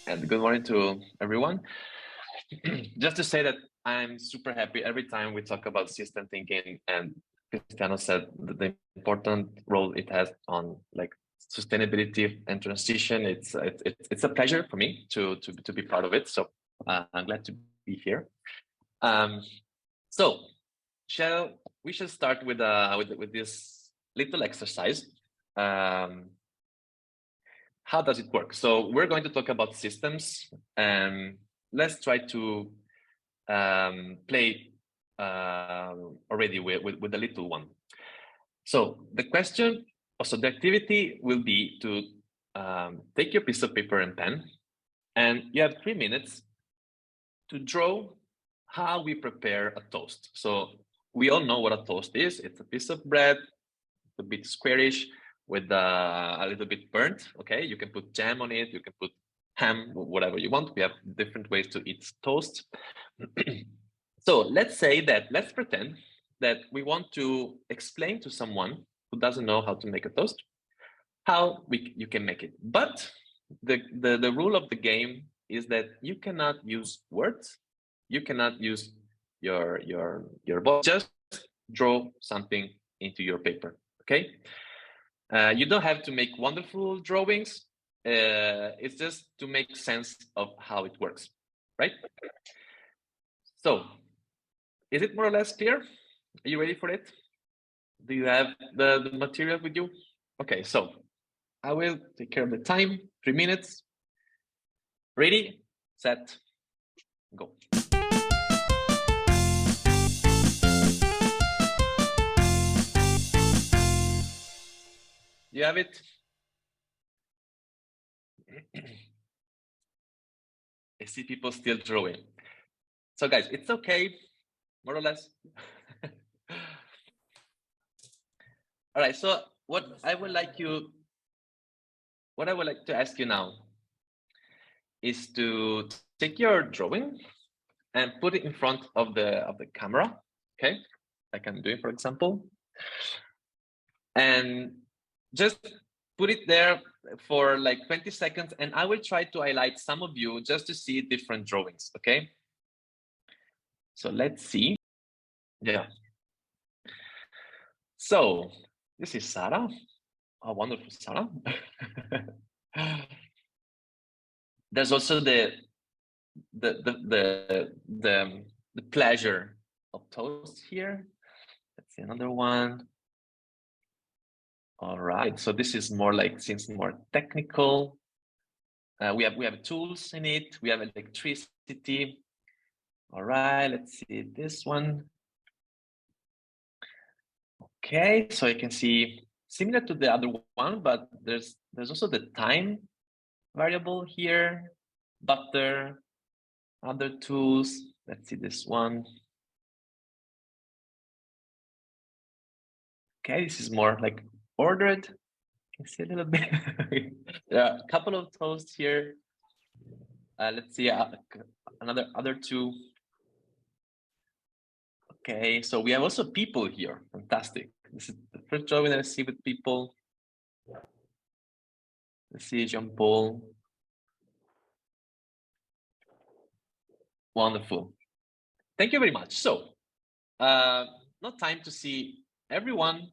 And good morning to everyone. Just to say that I'm super happy every time we talk about system thinking, and Cristiano said the important role it has on like sustainability and transition. It's a pleasure for me to be part of it. So I'm glad to be here. So we should start with this little exercise. How does it work? So we're going to talk about systems, and let's try to play already with a little one. So the question, also the activity will be to take your piece of paper and pen, and you have 3 minutes to draw how we prepare a toast. So we all know what a toast is. It's a piece of bread, a bit squarish, with a little bit burnt. Okay, you can put jam on it, you can put ham, whatever you want. We have different ways to eat toast. So let's pretend that we want to explain to someone who doesn't know how to make a toast how you can make it. But the rule of the game is that you cannot use words, you cannot use your voice, just draw something into your paper. Okay. You don't have to make wonderful drawings. It's just to make sense of how it works, right? So, is it more or less clear? Are you ready for it? Do you have the material with you? Okay, so I will take care of the time. 3 minutes. Ready, set, go. You have it? I see people still drawing. So guys, it's okay, more or less. All right, so what I would like to ask you now is to take your drawing and put it in front of the camera. Okay, I can do it, for example, and just put it there for like 20 seconds, and I will try to highlight some of you just to see different drawings. Okay, so let's see. Yeah. So this is Sarah. Oh, wonderful, Sarah. There's also the pleasure of toast here. Let's see another one. All right, so this is more like, seems more technical. We have tools in it. We have electricity. All right, let's see this one. Okay, so you can see similar to the other one, but there's also the time variable here, butter, other tools. Let's see this one. Okay, this is more like ordered. You can see a little bit. There are a couple of toasts here. Let's see other two. Okay, so we have also people here. Fantastic. This is the first drawing that I see with people. Let's see Jean-Paul. Wonderful. Thank you very much. So, not time to see everyone,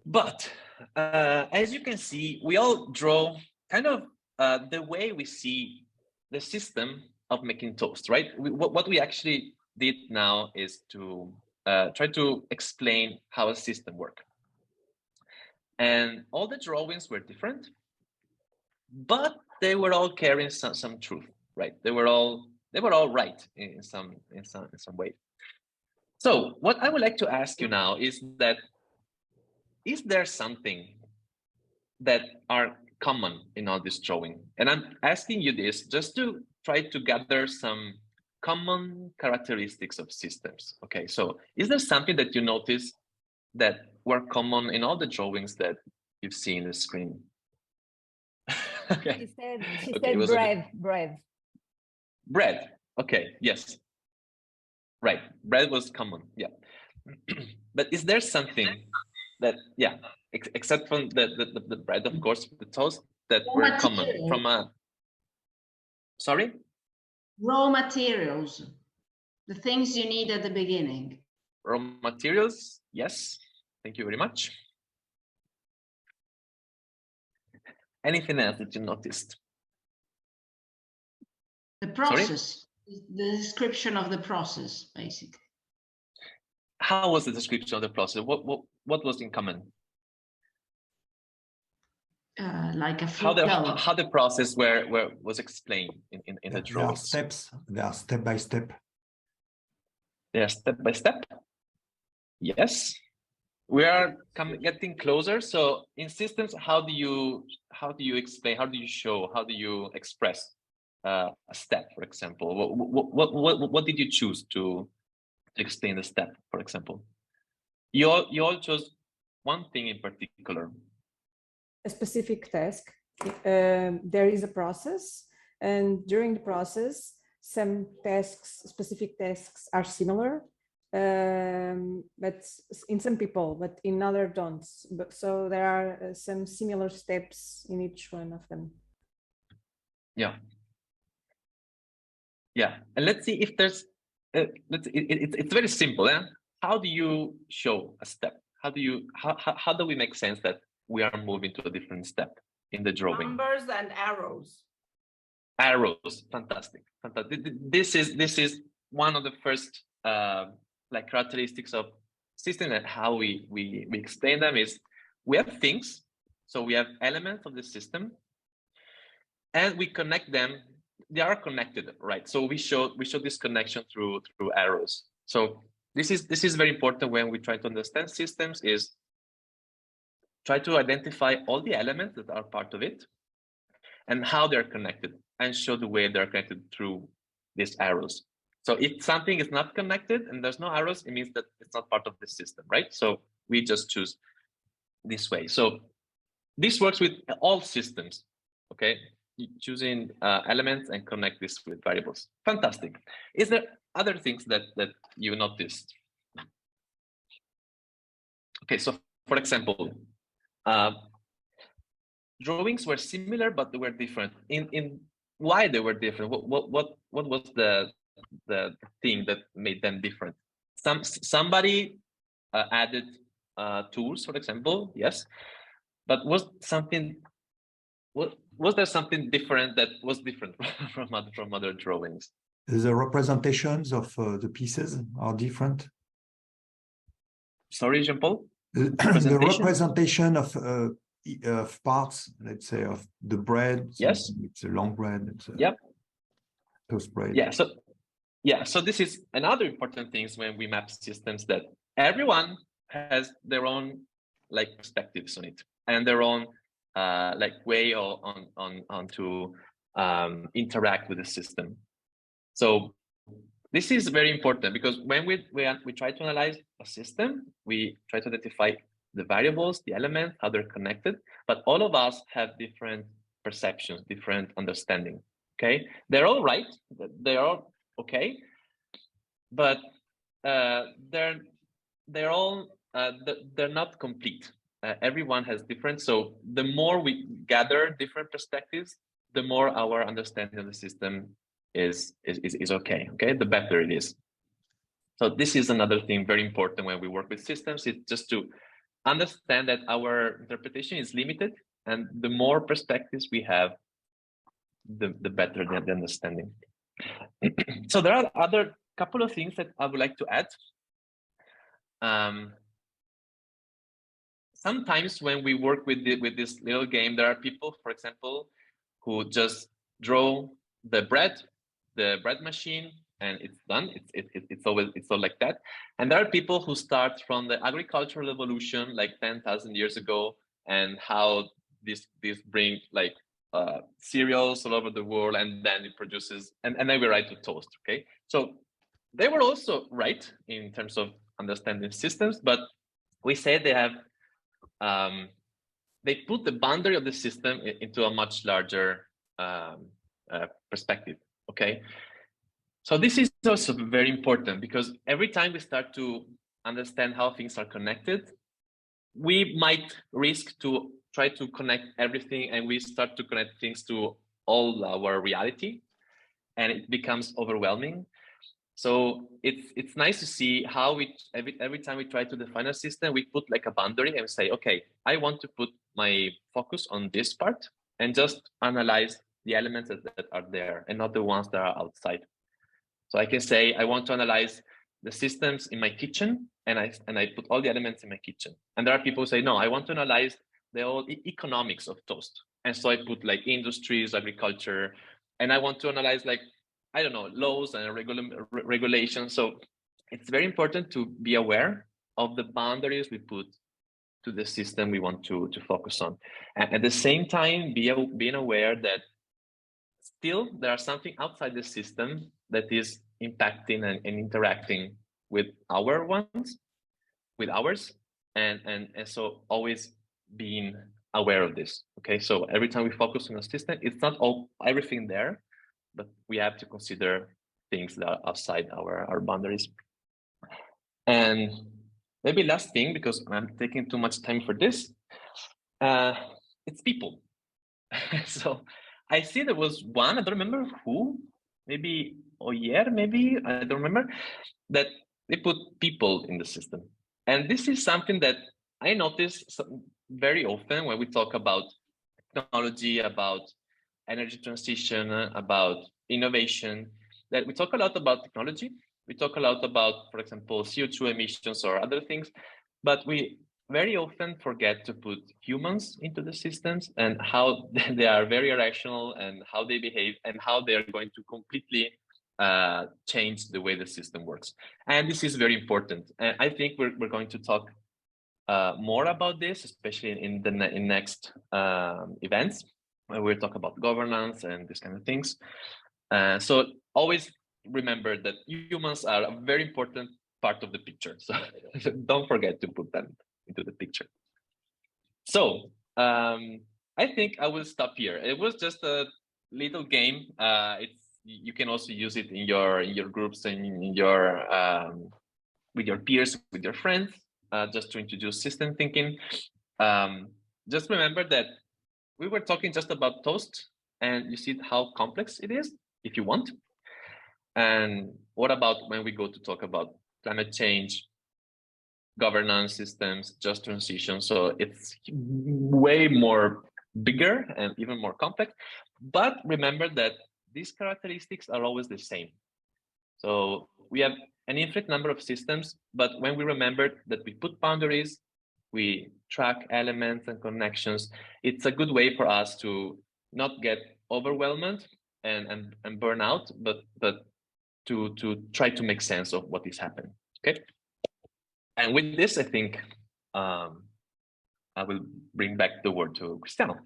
but as you can see, we all draw kind of the way we see the system of making toast, right? What we actually did now is to try to explain how a system works. And all the drawings were different, but they were all carrying some truth, right? They were all right in some way. So what I would like to ask you now is that, is there something that are common in all this drawing? And I'm asking you this just to try to gather some common characteristics of systems. Okay, so is there something that you notice that were common in all the drawings that you've seen on the screen? Okay. She said bread. Okay, yes. Right, bread was common, yeah. But is there something that, yeah, except from the bread, of course, the toast, that were common from a Sorry? Raw materials, the things you need at the beginning. Raw materials, yes. Thank you very much. Anything else that you noticed? The process, the description of the process, basically. How was the description of the process? What was in common? Like a flow. How the process was explained in the drawings. They are step by step. They are step by step. Yes, we are getting closer. So in systems, how do you explain? How do you show? How do you express a step, for example? What did you choose to explain the step, for example? You all chose one thing in particular. A specific task. There is a process, and during the process, some tasks, specific tasks, are similar, but in some people, but in other don't. So there are some similar steps in each one of them. Yeah. Yeah, and let's see if there's. It's very simple. How do you show a step? How do we make sense that we are moving to a different step in the drawing? Numbers and arrows. Arrows, fantastic. This is one of the first like characteristics of system, and how we explain them is we have things, so we have elements of the system, and we connect them. They are connected, right? So we show this connection through arrows. So this is very important when we try to understand systems, is try to identify all the elements that are part of it and how they're connected, and show the way they're connected through these arrows. So if something is not connected and there's no arrows, it means that it's not part of the system, right? So we just choose this way. So this works with all systems, okay? Choosing elements and connect this with variables. Fantastic. Is there other things that you noticed? Okay, so for example, drawings were similar, but they were different. In why they were different? What was the thing that made them different? Somebody added tools, for example, yes, but was there something different that was different from other drawings? The representations of the pieces are different. Sorry, Jean-Paul? The representation of parts, let's say, of the bread. Yes. It's a long bread. It's a toast bread. Yeah. So this is another important thing when we map systems, that everyone has their own like perspectives on it and their own like way on to interact with the system. So this is very important, because when we try to analyze a system, we try to identify the variables, the elements, how they're connected, but all of us have different perceptions, different understanding. Okay, they're all right, they are okay, but they're not complete. Everyone has different. So the more we gather different perspectives, the more our understanding of the system is okay. Okay, the better it is. So this is another thing very important when we work with systems. It's just to understand that our interpretation is limited, and the more perspectives we have, the better the understanding. So there are other couple of things that I would like to add. Sometimes when we work with this little game, there are people, for example, who just draw the bread machine, and it's done. It's all like that. And there are people who start from the agricultural revolution, like 10,000 years ago, and how this bring like cereals all over the world, and then it produces, and then we write to toast. Okay, so they were also right in terms of understanding systems, but we say they have they put the boundary of the system into a much larger perspective. Okay, so this is also very important, because every time we start to understand how things are connected, we might risk to try to connect everything, and we start to connect things to all our reality. and it becomes overwhelming. So it's nice to see how we every time we try to define a system, we put like a boundary and say, okay, I want to put my focus on this part and just analyze the elements that are there and not the ones that are outside. So I can say I want to analyze the systems in my kitchen, and I put all the elements in my kitchen. And there are people who say, no, I want to analyze the whole economics of toast. And so I put like industries, agriculture, and I want to analyze like, I don't know, laws and regulations. So it's very important to be aware of the boundaries we put to the system we want to focus on. And at the same time, being aware that still there are something outside the system that is impacting and interacting with ours. And so always being aware of this. Okay, so every time we focus on a system, it's not everything there, but we have to consider things that are outside our boundaries. And maybe last thing, because I'm taking too much time for this, it's people. So I see there was one, I don't remember who, maybe Oyer, maybe, I don't remember, that they put people in the system. And this is something that I notice very often when we talk about technology, about energy transition, about innovation, that we talk a lot about technology. We talk a lot about, for example, CO2 emissions or other things, but we very often forget to put humans into the systems and how they are very irrational and how they behave and how they are going to completely change the way the system works. And this is very important. And I think we're going to talk more about this, especially in next events, when we talk about governance and these kind of things. So always remember that humans are a very important part of the picture. So don't forget to put them into the picture. So I think I will stop here. It was just a little game. You can also use it in your groups and in your with your peers, with your friends, just to introduce system thinking. Just remember that we were talking just about toast, and you see how complex it is if you want. And what about when we go to talk about climate change, governance systems, just transition? So it's way more bigger and even more complex. But remember that these characteristics are always the same. So we have an infinite number of systems, but when we remember that we put boundaries, we track elements and connections, it's a good way for us to not get overwhelmed and burn out, but to try to make sense of what is happening. Okay. And with this, I think I will bring back the word to Cristiano.